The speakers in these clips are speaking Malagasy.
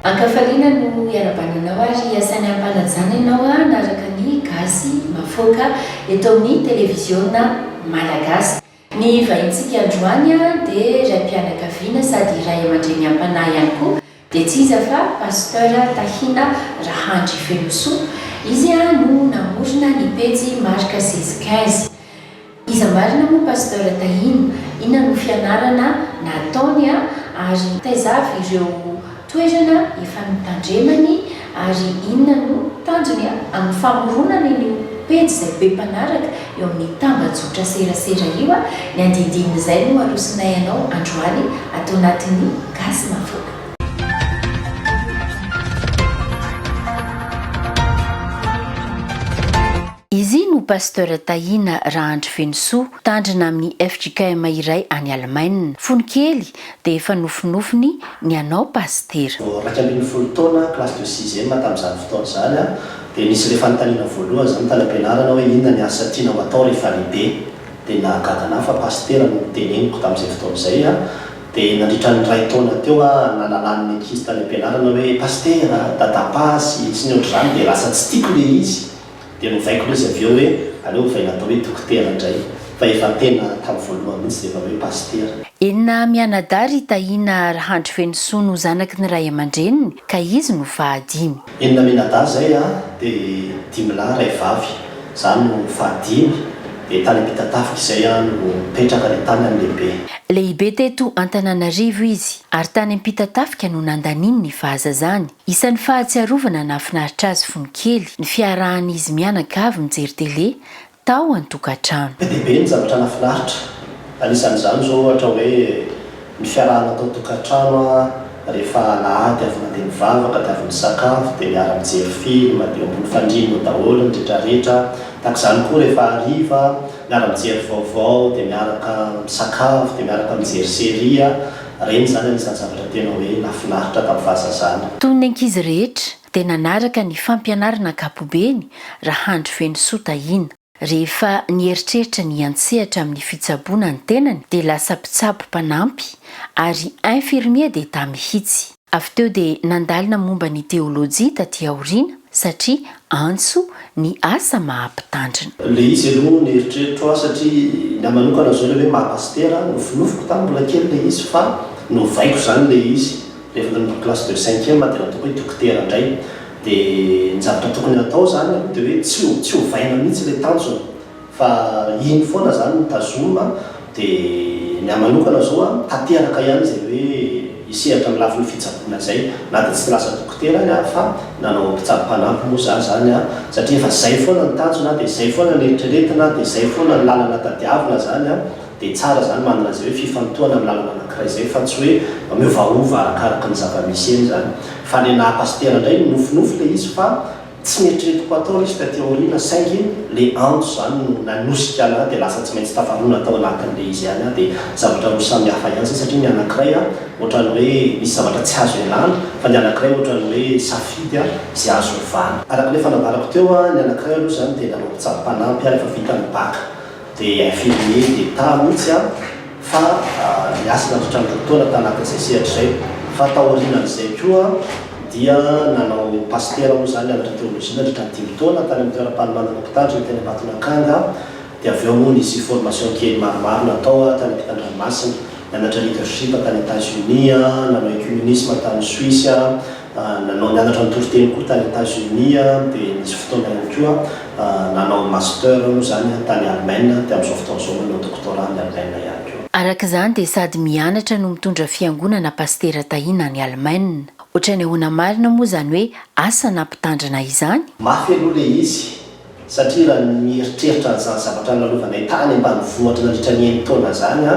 Ankafaliana no iarabananao ary asany ampanajana ianao naraka ny gasy mafoaka eto amin'ny televisiona malagasy. Ny vahintsika androany dia ray mpianakaviana sady iray aman-dreny ampanahy ihany koa dia tsy iza fa pasteur Tahina Rahandry Fenosoa. Izy no namorona ny pejy marika 1615. Iza marina moa pasteur Tahina, inona no fianarana nataony ary taizavy ireo toerana efa nitandremany ary inona no tanjony amin'ny famoronana io pejy izay be mpanaraka eo amin'ny tambajotra serasera io. Ny andindinina izay no arosinay ianao androany atao anatin'ny gasy mafoaka. Izy no pasteur Tahina Rahandry Fenosoa, tandrina amin'ny FJKM iray any Allemagne. Fony kely dia efa nofinofiny ny anao pasteur. Raika ambin'ny folo taona classe de 6e tamin'izany fotoana izany dia nisy ilay fanontaniana voalohany izany tany am-pianarana hoe inona ny asa tianao atao rehefa lehibe. Dia nahagaga fa pasteur no teneniko tamin'izay fotoana izay dia nandritra ny iray taona teo nalalany ny ankizy tany am-pianarana hoe pasteur dadapasy sy ny ohatr'izany dia lasa tsy tiako ilay izy. Dia novaiko izy avy eo hoe aleo vaina atao hoe dokotera indray fa efa tena tamin'ny voalohany mihitsy dia efa hoe pasteur. Enina mianadary Tahina Rahandry Fenosoa no zanaky ny ray aman-dreniny ka izy no fahadimy. Enina mianadary zay dia 5 lahy 1 vavy, izany no fahadimy. Dia tany Ampitatafika izay no mipetraka ny tany amin'ny lehibe. Lehibe teto Antananarivo izy ary tany Ampitatafika no nandaniny ny fahazazany. Isan'ny fahatsiarovana nahafinaritra azy fony kely ny fiarahan'izy mianakavy mijery tele tao an-tokantrano. Be dia be ny zavatra nahafinaritra. Anisan'izany zao ohatra hoe ny fiarahana atao tokantrano rehefa alahady avy mandeha mivavaka dia avy misakafo dia miara-mijery film dia ambony fandriana daholo ny rehetrarehetra. Tahak'izany koa rehefa hariva miara-mijery vaovao dia miaraka misakafo dia miaraka mijery seria. Reny zany anisan'ny zavatra tena hoe nahafinaritra tamin'ny fahazazana. Toy ny ankizy rehetra dia nanaraka ny fampianarana ankapobeny Rahandry Fenosoa Tahina. Rehefa nieritreritra ny antsehatra amin'ny fitsaboana ny tenany dia lasa mpitsabo mpanampy ary infirmier d'etat mihitsy. Avy teo dia nandalina momba ny teolojia taty aoriana satria antso ny asa mahampitandrina. Ilay izy aloha nieritreritra satria ny manokana zao hoe maha-pasteur nofinofiko tamin'ny mbola kely ilay izy fa novaiko izany ilay izy. Rehefa nanomboka classe de 5e dia nataoko hoe dokotera indray. Dia ny zavatra tokony atao zany dia hoe tsy hovaina mihitsy ilay tanjona fa iny foana zany nitazoma. Dia ny manokana zao tanteraka ihany izay hoe isehatra amin'ny lafiny fitsaboana izay na dia tsy lasa dokotera fa nanao mpitsabo mpanampy moa zany satria efa izay foana ny tanjona dia izay foana ny eritreretina dia izay foana ny lalana tadiavina zany dia tsara zany manana izay hoe fifantohana amin'ny lalana anankiray izay fa tsy hoe miovaova arakaraka ny zava-misy eny zany. Fa ny naha-pasteur indray nofinofy ilay izy fa tsy nieritreretiko atao izy taty aoriana saingy ilay antso zany nanosika anahy dia lasa tsy maintsy tafarona atao anatin'ilay izy ihany dia zavatra roa samy hafa ihany satria ny anankiray ohatrany hoe misy zavatra tsy azo ialana fa ny anankiray ohatrany hoe safidy izay azo ovana. Arak'ilay fanavarako teo ny anankiray aloha zany dia nanao mpitsabo mpanampy rehefa vita ny baka dia infirmier d'etat mihitsy fa niasa nandritra ny fotoana tanatin'izay sehatra izay. Fa taorianan'izay koa dia nanao pasteur moa zany anatra teolojia nandritra ny 5 taona tany amin'ny toeram-panomanana mpitandrina teny Ambatonakanga. Dia avy eo moa nisy formation kely maromaro natao tany Ampitandranomasina. Nanatra leadership tany États-Unis, nanao ecumenisme tany Suisse, nanao nianatra ny toriteny koa tany États-Unis. Dia nisy fotoana ihany koa nanao master moa zany tany Allemagne dia amin'izao fotoana izao manao doctorat ny Allemagne ihany koa. Arak'izany dia sady mianatra no mitondra fiangonana pasteur Tahina ny Allemagne. Ohatrany ahoana marina moa zany hoe asa nampitandrina izany? Mafy aloha ilay izy satria raha mieritreritra an'izany zavatra nalaovanay tany ambanivohitra nandritra ny 9 taona zany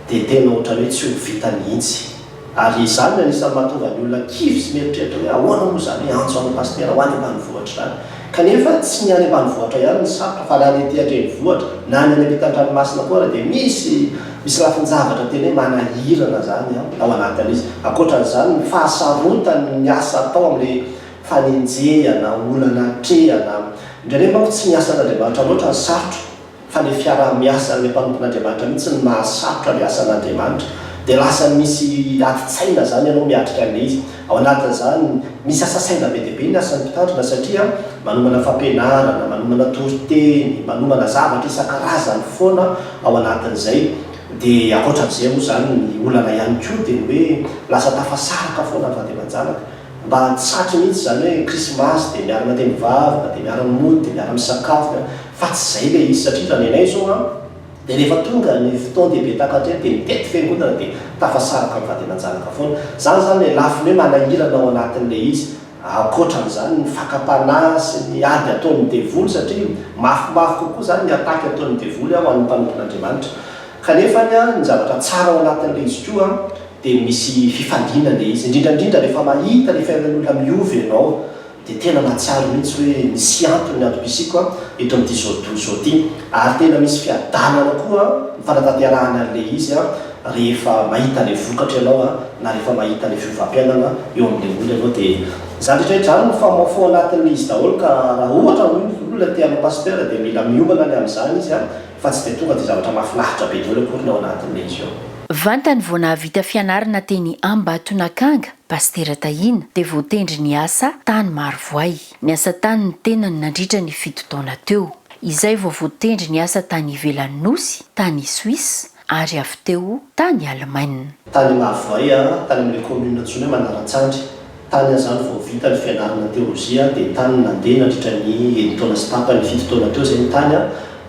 dia tena ohatrany hoe tsy ho vita mihitsy. Ary izany anisan'ny mahatonga ny olona kivy sy mieritreritra hoe ahoana moa zany hoe antso amin'ny pasteur ho any ambanivohitra zany. Kanefa tsy ny any ambanivohitra ihany ny sarotra fa na ny ety an-drenivohitra na ny any Ampitandranomasina koa dia misy lafin-javatra tena hoe manahirana zany ao anatin'izy. Ankoatran'izany ny fahasarotany ny asa atao amin'ilay fanenjehana, olana trehana. Indraindray manko tsy ny asan'Andriamanitra loatra ny sarotra fa ny fiaraha-miasa ny mpanompon'Andriamanitra mihitsy ny mahasarotra ny asan'Andriamanitra. dia lasa misy ati-tsaina zany ianao miatrika an'ilay izy. Ao anatin'izany misy asa-saina be dia be ny asan'ny mpitandrina satria manomana fampianarana, manomana toriteny, manomana zavatra isan-karazany foana ao anatin'izay. Dia ankoatran'izay moa zany ny olana ihany koa dia ny hoe lasa tafasaraka foana ny vady aman-janaka. Mba tsatry mihitsy zany hoe krismasy dia miara mateny mivavaka, dia miara mimody, dia miara misakafo, fa tsy izay ilay izy satria zany anay zao a dia rehefa tonga ny fotoan-dehibe takatray dia mitety fiangonana dia tafasaraka ny vady aman-janaka foana. Zany zany ny lafiny hoe manahirana ao anatin'ilay izy. Ankoatran'izany ny fakapanahy sy ny ady ataon'ny devoly satria mafimafy kokoa zany ny ataky ataon'ny devoly ho an'ny mpanompon'Andriamanitra. Kanefa ny zavatra tsara ao anatin'ilay izy koa dia misy fifaliana ilay izy, indrindrandrindra rehefa mahita ny fiainan'olona miovy ianao dia tena mahatsiaro mihitsy hoe misy antony ny antom-pisiko eto amin'ity zao ty, ary tena misy fiadanana koa ny fanatanterahana an'ilay izy rehefa mahita ilay vokatra ianao na rehefa mahita ilay fivampiainana eo amin'ilay olona ianao. Dia zany rehetrarehetra ny famafo anatin'ilay izy daholo, ka raha ohatra olona tiana pasteur dia mila miomana ny amin'izany izy fa tsy dia tonga dia zavatra mahafinaritra be daholo akorina ao anatin'ilay izy eo. Vantany vao nahavita fianarana teny Ambatonakanga, Pastera Tahina dia voatendry ny asa tany Marovoay. Ny asa tany ny tenany nandritra ny 7 taona teo. Izay vao voatendry ny asa tany ivelan'ny Nosy, tany Suisse ary avy teo tany Allemagne. Tany Marovoay tany amin'ilay commune antsoina hoe Manaratsandry. Tany zany vao vita ny fianarana teolozia dia tany nandeha nandritra ny 9 taona sy tapany 7 taona teo izay ny tany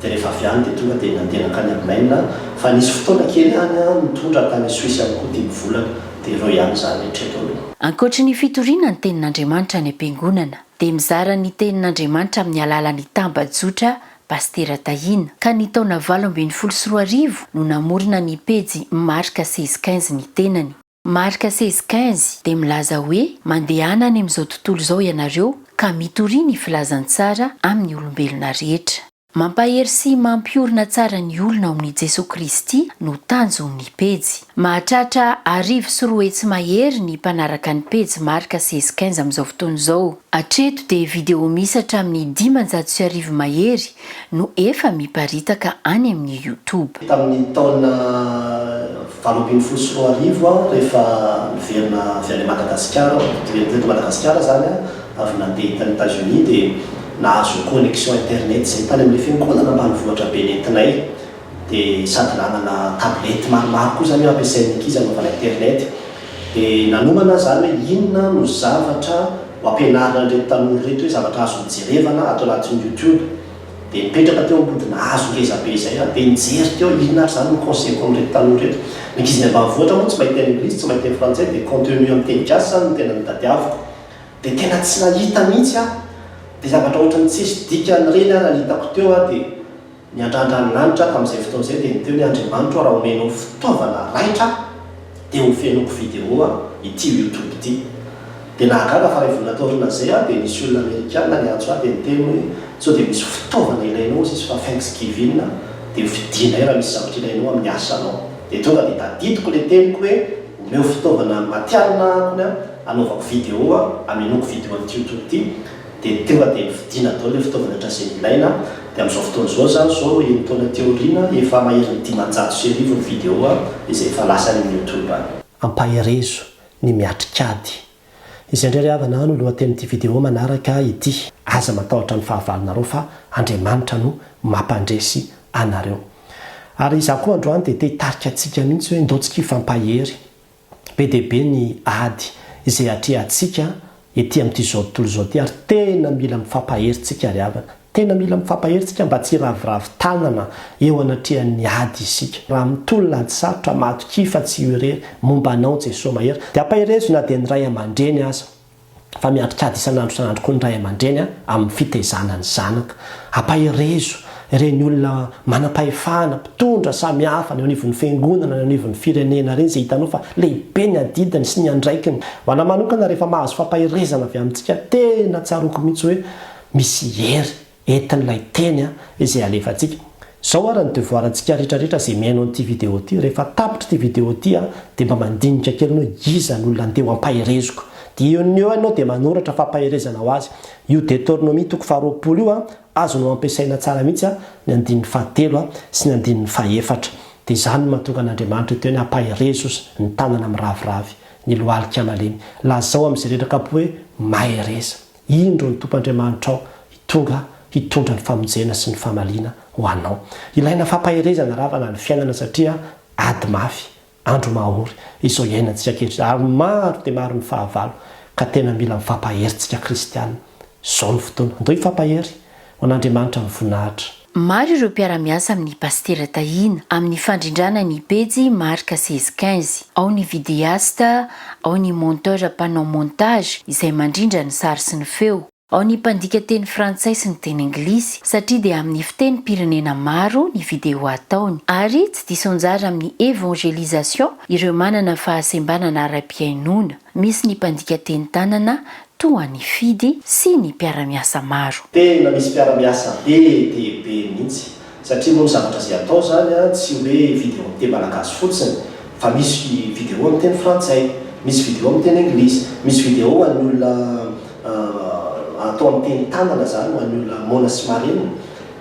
dia rehefa avy any dia tonga dia nandeha nakany Allemagne, fa nisy fotoana kely any nitondra tany Suisse ihany koa 10 volana dia ireo ihany zany hatreto aloha. Ankoatra ny fitoriana ny tenin'Andriamanitra ny am-piangonana dia mizara ny tenin'Andriamanitra amin'ny alalan'ny tambajotra Pastera Tahina, ka ny taona 2024 no namorona ny pejy Marka 16:15 ny tenany. Marka 16:15 dia milaza hoe mandehana any amin'izao tontolo izao ianareo ka mitoria ny filazantsara amin'ny olombelona rehetra. Mampahery sy mampiorina tsara ny olona ao amin'ny Jesosy Kristy no tanjon'ny pejy. Mahatratra 4 hetsy mahery ny mpanaraka ny pejy Marka 16:15 amin'izao fotoana izao. Hatreto dia video misy hatramin'ny 500 mahery no efa miparitaka any amin'ny YouTube. Tamin'ny taona 2024 rehefa niverina avy any Madagasikara, teto Madagasikara zany avy nandeha tany États-Unis dia nahazo connexion internet zay tany amin'ilay fiangonana ambanivohitra be nentinay, dia sady nanana tablety maromaro koa zany ampiasain'ny ankizy anaovana internet. Dia nanomana zany hoe inona no zavatra ho ampianarina an'ireto tanora reto hoe zavatra azo mijerevana atao anatin'ny YouTube. Dia nipetraka teo ambodina hazo ngeza be izay dia nijery teo inona zany no conseil-ko amin'ireto tanora reto. Ny ankizy ny ambanivohitra moa tsy mahita ny anglisy, tsy mahita ny frantsay, dia contenu amin'ny teny gasy zany no tena nitadiaviko. Dia tena tsy nahita mihitsy dia zavatra ohatrany tsisy dikany reny raha nihitako teo dia ny andrandranolanitra tamin'izay fotoana izay dia niteo ny Andriamanitra raha omenao fitaovana raitra dia hofenoko video ity YouTube ity. Dia nahagaga fa rehefa nataorina izay dia nisy olona Amerikana ny antso dia niteny hoe sao dia misy fitaovana ilainao izy fa Thanksgiving dia vidinay raha misy zavatra ilainao amin'ny asanao. Dia tonga dia tadidiko ilay teniko hoe omeo fitaovana matianina kony anaovako video amenoko video amin'ity YouTube ity. Dia tonga dia vidina daholo ilay fitaovana rehetra izay ilaina. Dia amin'izao fotoana izao zany zao taona teoriana efa mahery 500,000 ny video izay efa lasany amin'ny YouTube. Ampaherezo ny miatrikady. Izay indray havana no lohatenin'ity video manaraka ity. Aza matahotra ny fahavalonareo fa Andriamanitra no mampandresy anareo. Ary izaho koa androany dia te hitarika antsika mihitsy hoe ndao tsika hifampahery. Be dia be ny ady izay atria antsika ety amin'ity zao tontolo izao ty, ary tena mila mifampaheritsika ry havana. Tena mila mifampaheritsika mba tsy ravoravo tanana eo anatrihan'ny ady isika. Raha mitolona ady sarotra matokifa tsy irery momba anao Jesosy mahery dia ampaherezo na dia ny ray aman-dreny aza. Fa miatrikady isan'andro koa ny ray aman-dreny amin'ny fitaizana ny zanaka. Ampaherezo ireny olona manam-pahefana mpitondra samy hafa ny anivon'ny fiangonana, ny anivon'ny firenena reny izay hitanao fa lehibe ny adidiny sy ny andraikiny. Ho ana manokana rehefa mahazo fampaherezana avy amintsika tena tsaroko mihitsy hoe misy hery entin'ilay teny izay alefantsika. Zao ary ny devoirantsika rehetrarehetra izay miaino an'ity video ity. Rehefa tapitra ity video ity dia mba mandinika kely hoe iza ny olona andeha ampaherezoko. Dia eo ianao dia manoratra fampaherezana ho azy. Io Deutéronomie 4:20 io azonao ampiasaina tsara mihitsy ny 7 sy ny 4. dia izany mahatonga an'Andriamanitra teo ny ampaherezozy ny tanana miraviravy ny lohalika malemy lazao amin'izay rehetra kapo hoe mahereza indro ny tompoandriamanitra ao hitondra ny famonjena sy ny famaliana ho anao. Ilaina fampaherezana ravana ny fiainana satria ady mafy andro mahory izao iainantsika ankehitriny ary maro dia maro ny fahavalo ka tena mila mifampaheritsika kristianina. Izao ny fotoana andao hifampahery ho an'Andriamanitra mivoninahitra. Maro ireo mpiara-miasa amin'ny pastera tahina amin'ny fandrindrana ny pejy marika 16-15, ao ny vidéaste, ao ny monteur mpanao montage izay mandrindra ny sary sy ny feo, ao ny mpandika teny frantsay sy ny teny anglisy satria dia amin'ny fiteny pirenena maro ny video ataony, ary tsy diso anjara amin'ny évangélisation ireo manana fahasembanana ara-piainona. Misy ny mpandika teny tanana toa ny fidy sy ny mpiara-miasa maro. Tena misy mpiara-miasa be mihitsy satria moa ny zavatra izay atao zany a tsy hoe video amin'ny teny malagasy fotsiny fa misy video amin'ny teny frantsay, misy video amin'ny teny anglisy, misy video an'ny olona atao amin'ny teny tanana zany ho an'ny olona mona sy marenina.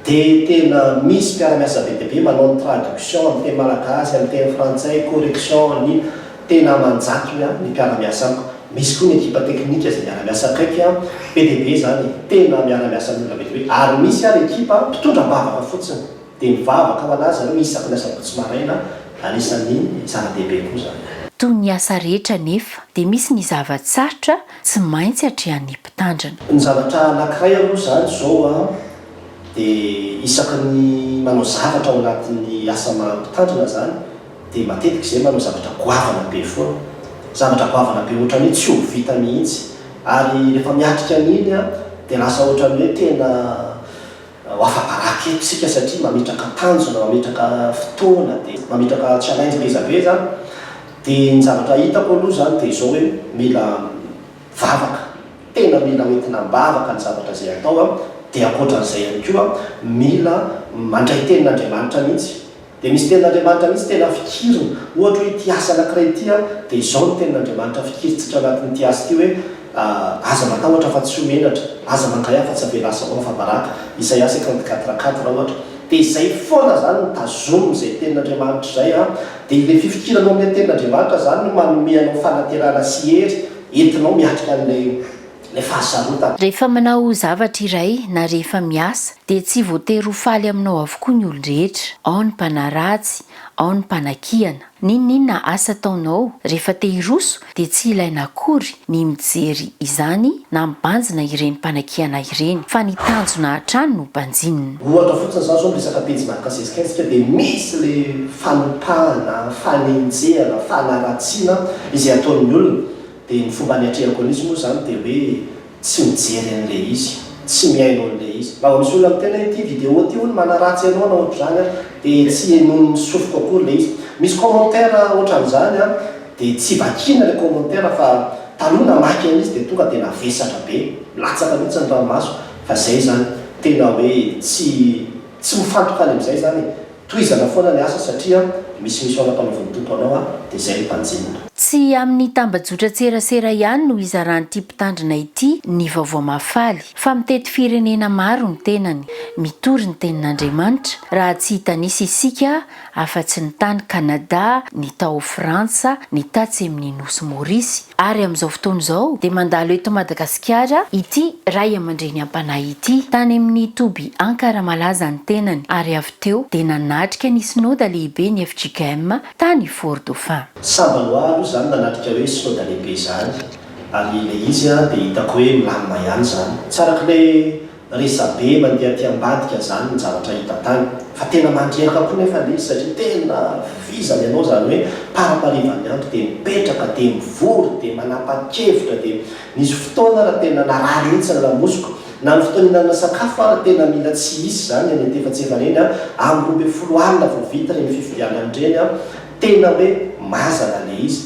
Dia tena misy mpiara-miasa be dia be manao ny traduction amin'ny teny malagasy, amin'ny teny frantsay, correction ny tena manjatony ny mpiara-miasa amiko. Misy koa ny ekipa teknika izay miara-miasa akaiky be dia be zany tena miara-miasa amin'olona be dia be ary misy ary ekipa mpitondra-bavaka fotsiny dia mivavaka ho anazy zareo isaky ny asabotsy maraina anisan'ny zava-dehibe koa zany. Toy ny asa rehetra nefa dia misy ny zavatsarotra tsy maintsy hatrehan'ny mpitandrina. Ny zavatra anankiray aloha zany zao dia isaky ny manao zavatra ao anatin'ny asa mpitandrina zany dia matetika izay manao zavatra goavana be foana, zavatra goavana be ohatrany hoe tsy ho vita mihitsy ary rehefa miatrika an'iny dia lasa ohatrany hoe tena afabaraka etsika satria mametraka tanjona, mametraka fotoana dia mametraka challenge bezabeza. Dia ny zavatra hitako aloha zany dia izao hoe mila vavaka, tena mila hoentina mbavaka ny zavatra izay atao dia ankoatran'izay ihany koa mila mandray tenin'Andriamanitra mihitsy. Dia misy tenin'Andriamanitra mihitsy tena fikirina, ohatra hoe ity asa anankiray ity dia izao ny tenin'Andriamanitra fikiritsitra anatin'ity asa ity hoe aza matahotra fa tsy ho menatra, aza mandray afa tsy avelasa ao fabaraka, Isaia 54:4 ohatra. Dia izay foana zany ny tazominy izay tenin'Andriamanitra izay dia ilay fifikirana amin'ny tenin'Andriamanitra zany no manome anao fanaterana sy hery entinao miatrika an'ilay fahasarotana. Rehefa manao zavatra iray na rehefa miasa dia tsy voatery ho faly aminao avokoa ny olon-drehetra, ao ny mpanaratsy, ao ny mpanakiana. Ninona asa ataonao rehefa te hiroso dia tsy ilaina akory ny mijery izany na mibanjina ireny mpanakiana ireny fa ny tanjona hatrany no mpanjinina. Ohatra fotsiny zao resaka pejy marika 16-15 dia misy le fanopahana, fanenjehana, fanaratsiana izay ataon'ny olona. Dia ny fomba niatrehako an'izy moa zany dia hoe tsy mijery an'ilay izy, tsy miaino an'ilay izy. Mba misy olona miteny ity video ity hono manaratsy ianao na ohatra zany dia tsy nohon'ny sofiko akory ilay izy. Misy commentaire ohatran'izany dia tsy vakiana ilay commentaire fa taloha namaky an'izy dia tonga dia navesatra be, latsaka mihitsy ny ranomaso fa izay zany tena hoe tsy mifantoka any amin'izay zany. Tohizana foana ny asa satria misy ao anampanaoviny tompo anao dia izay ny mpanjinina. Tsy amin'ny tambajotra-tserasera ihany no izaran'ity mpitandrina ity ny vaovao mafaly fa mitety firenena maro ny tenany, mitory ny tenin'Andriamanitra. Raha tsy hitanisa isika afa-tsy ny tany Kanada, ny tao Frantsa, ny tatsy amin'ny nosy Maorisy ary amin'izao fotoana izao dia mandalo eto Madagasikara ity ray aman-dreny ampanahy ity tany amin'ny Toby Ankara malaza ny tenany ary avy teo dia nanatrika ny sinode lehibe ny FJKM tany Fort-Dauphin. Sambaloa zany nanatrika hoe sinode lehibe zany ary ilay izy dia hitako hoe milamina ihany zany. Tsarak'ilay resabe mandeha aty ambadika zany ny zavatra hita tany fa tena mandreraka koa nefa ilay izy satria tena vizany ianao zany hoe paraparivany andro dia mipetraka dia mivory dia manapa-kevitra dia nisy fotoana raha tena narary mihitsy ny lamosiko na ny fotoana inanana sakafo raha tena mila tsy hisy zany any antefatsefana eny amin'ny 20 alina vao vita reny fifidianana ireny tena hoe mazana ilay izy.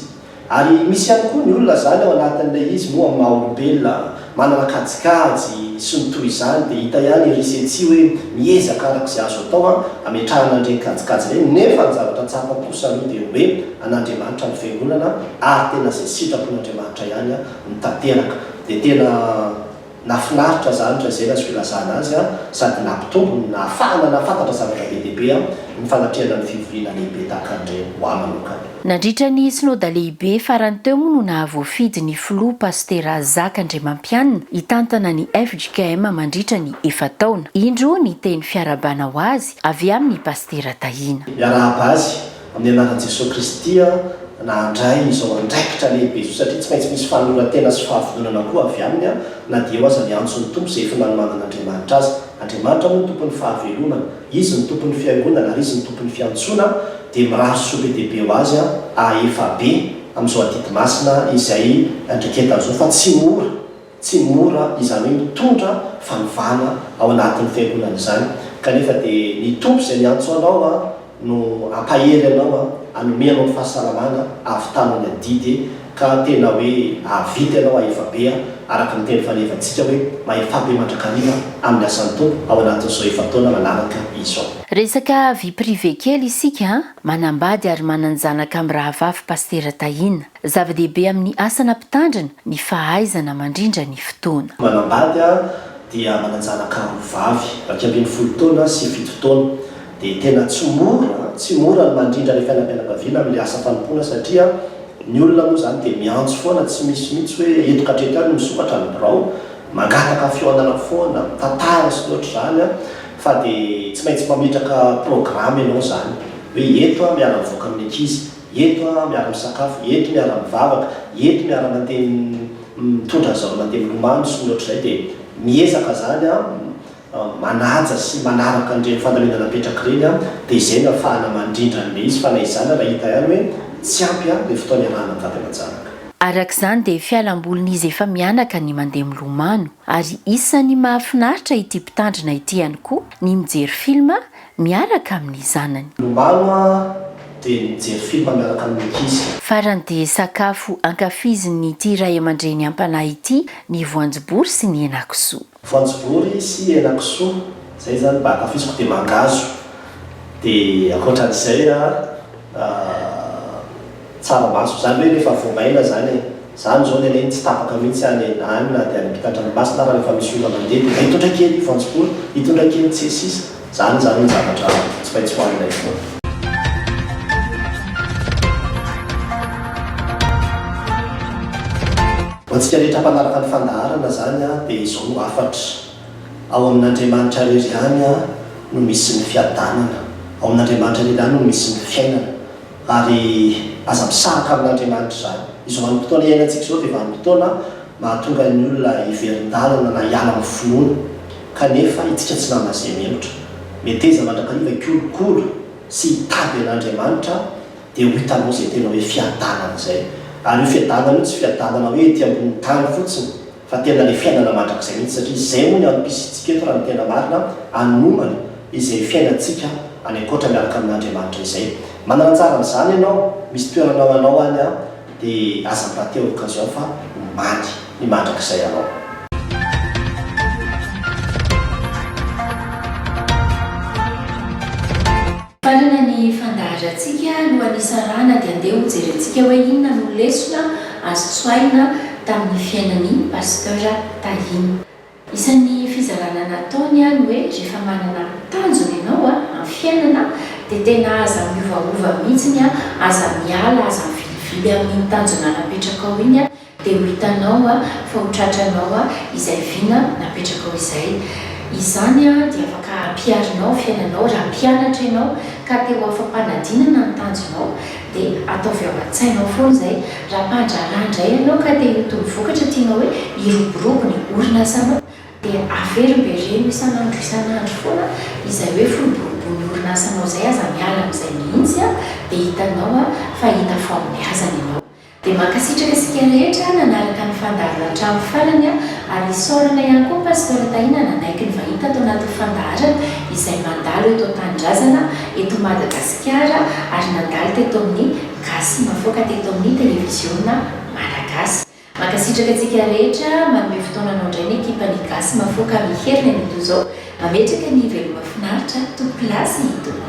Ary misy ihany koa ny olona zany ao anatin'ilay izy moa amin'ny maha-olombelona manana kajikajy sy ny toy izany dia hita ihany risetsy hoe miezaka arak'izay azo atao ametrahana an'ireny kajikajy ireny nefa ny zavatra tsapa kosa aloha dia hoe an'Andriamanitra ny fiangonana ary tena izay sitrapon'Andriamanitra ihany no tanteraka. Dia tena nafinaritra zany raha zay nazo filazana azy a sady nampitombony nahafahana nafantatra zavatra be dehibe a mifanatrihana ny fivoriana lehibe tahaka an'ireny ho amanokany. Nandritra ny sinoda lehibe farany teo moa no nahavoafidy ny filoha pastera Zaka Andriamampianina hitantana ny FJKM mandritra ny 7 taona. Indro ny teny fiarabana ho azy avy amin'ny pastera Tahina. Miarahaba azy amin'ny anaran'i Jesosy Kristy na andray izao andraikitra lehibe izo satria tsy maintsy misy fanoratena sy fahavodonana koa avy aminy na dia eo aza ny antso ny tompo izay efa nanomanan'Andriamanitra azy. Andriamanitra moa ny tompon'ny fahavelomana, izy ny tompon'ny fiangonana ary izy ny tompon'ny fiantsona dia mirary soa be dehibe ho azy efa be amin'izao adidy masina izay andreketan'izao fa tsy mora izany hoe mitondra fanovana ao anatin'ny fiangonana izany kanefa dia ny tompo izay niantso anao no ampahery anao anome anao ny fahasalamana avy tanony adidy ka tena hoe avita ianao efa be araka ny teny fanevantsika hoe mahefabe mandrakariva amin'ny asan'ny tompo ao anatin'izao efa taona manaraka izao. Resaka vie privé kely isika manambady ary mananjanaka amin'ny rahavavy pastera Tahina. Zava-dehibe amin'ny asana mpitandrina ny fahaizana mandrindra ny fotoana. Manambady dia mananjanaka vavy raky ambin'ny 10 taona sy 7 taona dia tena tsy mora ny mandrindra ny fiainam-pianakaviana amin'ilay asa fanompoana satria ny olona moa zany dia miantso foana tsy misy mihitsy hoe eto katretrany misokatra ny birao mangataka fioanana foana tantara sy loatra zany fa dia tsy maintsy mametraka programa ianao zany hoe eto miara mivoaka amin'ny ankizy, eto miara misakafo, eto miara mivavaka, eto miara mandeha mitondra zao mandeha milomano sy loatra zay dia miezaka zany manaja sy manaraka an'ireny fandaminana napetraka ireny dia izay no ahafahana mandrindra an'ilay izy fa na izany raha hita ihany hoe tsy ampy ilay fotoana iarahana ny vady aman-janaka. Arak'izany dia fialambolin'izy efa mianaka ny mandeha milomano ary isan'ny mahafinaritra ity mpitandrina ity ihany koa ny mijery filma miaraka amin'ny zanany. Milomano dia mijery filma miaraka amin'ny ankizy. Farany dia sakafo ankafiziny ity ray aman-dreny ampanahy ity ny voanjobory sy ny henan-kisoa. Voanjobory sy henan-kisoa zay zany mba ankafiziko dia mangazo dia ankoatran'izay tsaramaso zany hoe rehefa voamaina zany zany zao neneny tsy tapaka mihitsy any any na dia any mpitandranomasina raha rehefa misy olona mandeha dia hitondra kely voanjobory, hitondra kely tsesisa zany ny zavatra tsy maintsy hoanina foana. Ho antsika rehetra mpanaraka ny fandaharana zany dia izao no afatra ao amin'Andriamanitra irery ihany no misy ny fiadanana, ao amin'Andriamanitra irery ihany no misy ny fiainana ary aza misaraka amin'Andriamanitra zany. Izao vanim-potoana iainantsika izao dia vanim-potoana mahatonga ny olona hiverindarana na hiala amin'ny finoana kanefa itsika tsy namazay melotra meteza mandrakariva kolokolo sy hitady an'Andriamanitra dia ho hitanao izay tena hoe fiadanana izay. Ary io fiadanana io tsy fiadanana hoe ety ambony tany fotsiny fa tena ilay fiainana mandrakizay mihitsy satria izay moa ny anom-pisitsika eto raha ny tena marina anomana izay fiainantsika any ankoatra miaraka amin'Andriamanitra izay. Manantsara n'izany ianao misy toeranao anao any dia aza mirahateo okazion fa omaly ny mandrakizay anao. Farana ny fandaharantsika no anisarana dia andeha hojerentsika hoe inona no lesona azo tsoaina tamin'ny fiainan'ny pastera Tahina. Isan'ny fizarana nataony no hoe rehefa manana tanjona ianao amin'ny fiainana dia tena aza miovaova mihitsy aza miala, aza mivilivily amin'ny tanjona napetraka ao iny dia ho hitanao fa ho tratranao izay vina napetraka ao izay. Izany dia afaka ampiarinao fiainanao raha mpianatra ianao ka teo afa-panadinana ny tanjonao dia ataovy ao an-tsainao foana izay. Raha mpandrarandray ianao ka dia hitombo vokatra tianao hoe hiroborobo ny orinasanao dia averimbereno isan'andro foana izay hoe firoborobon'ny orinasanao izay aza miala amin'izay mihitsy dia hitanao fa hita fahombiazana ianao. Dia mankasitraka isika rehetra nanaraka ny fandaharana hatramin'ny farany ary isaorana ihany koa pastera Tahina nanaiky ny vahita tao anatin'ny fandaharana izay mandalo eto an-tanindrazana eto Madagasikara ary nandalo teto amin'ny gasy mafoaka teto amin'ny televiziona malagasy. Mankasitraka isika rehetra manome fotoananao indray ny ekipan'ny gasy mafoaka miherina ny toy izao mametraka ny veloma finaritra tompo plasy tompo